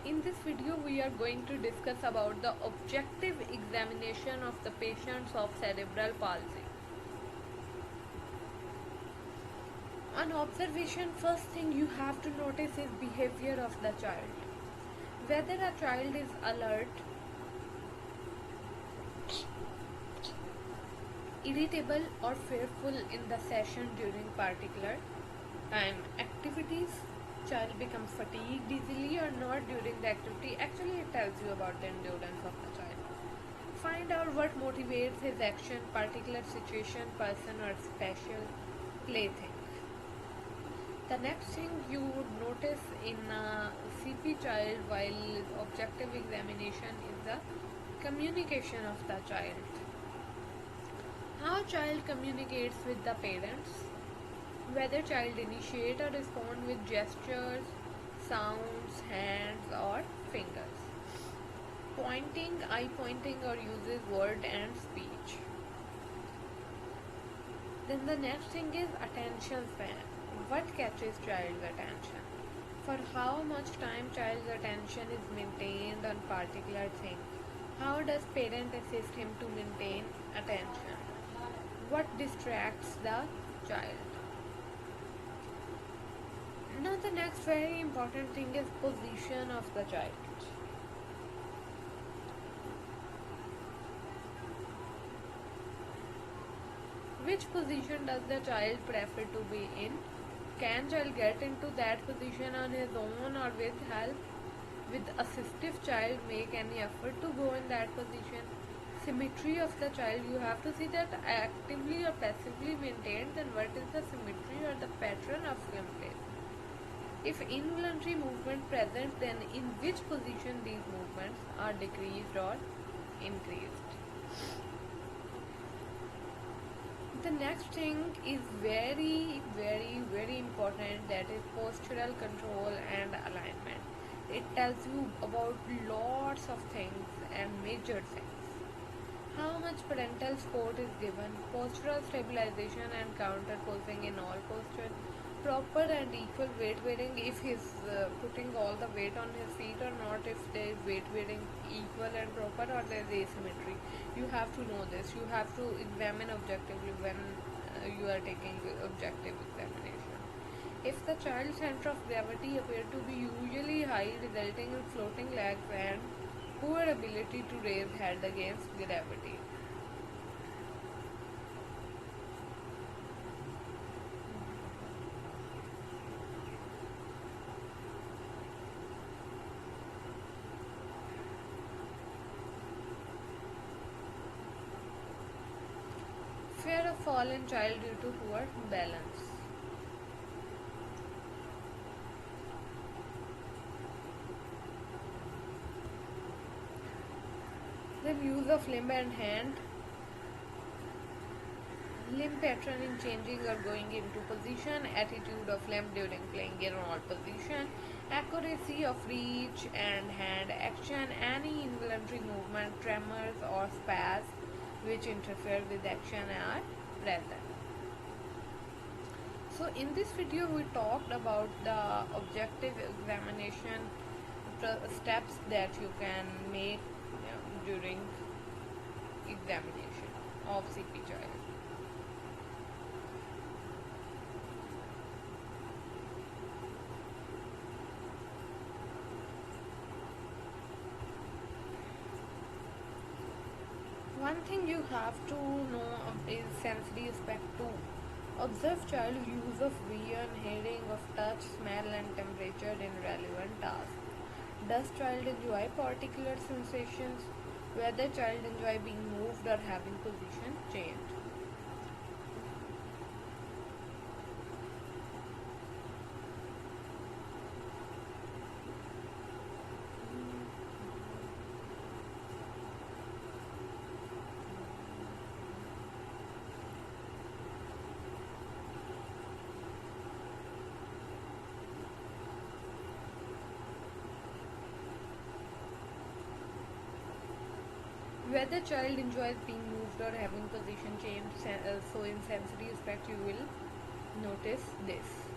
in this video we are going to discuss about the objective examination of the patients of cerebral palsy. On observation, first thing you have to notice is behavior of the child. Whether a child is alert, irritable or fearful in the session during particular time activities, child becomes fatigued easily or not during the activity. Actually, it tells you about the endurance of the child. Find out what motivates his action, particular situation, person or special plaything. The next thing you would notice in a CP child while objective examination is the communication of the child. How child communicates with the parents, whether child initiate or respond with gestures, sounds, hands or fingers, pointing, eye pointing or uses word and speech. Then the next thing is attention span. What catches child's attention? For how much time child's attention is maintained on particular thing? How does parent assist him to maintain attention? What distracts the child? Now the next very important thing is position of the child. Which position does the child prefer to be in? Can child get into that position on his own or with help? With assistive child make any effort to go in that position? Symmetry of the child, you have to see that actively or passively maintained, then what is the symmetry or the pattern of limb placement? If involuntary movement present, then in which position these movements are decreased or increased? The next thing is very important, that is postural control and alignment. It tells you about lots of things and major things. How much parental support is given, postural stabilization and counter posing in all postures, proper and equal weight bearing, if he's putting all the weight on his feet or not, if there is weight bearing equal and proper or there is asymmetry. You have to know this. You have to examine objectively when you are taking objective examination. If the child's center of gravity appear to be usually high, resulting in floating legs and poor ability to raise head against gravity. Fear of fall in child due to poor balance. The use of limb and hand, limb pattern in changing or going into position, attitude of limb during playing in all position, accuracy of reach and hand action, any involuntary movement, tremors or spasms which interfere with action are present. So in this video we talked about the objective examination steps that you can make during examination of CP child. One thing you have to know is sensory aspect too. Observe child use of vision, hearing, of touch, smell and temperature in relevant tasks. Does child enjoy particular sensations? Whether child enjoy being moved or having position changed. Whether child enjoys being moved or having position change, so in sensory aspect you will notice this.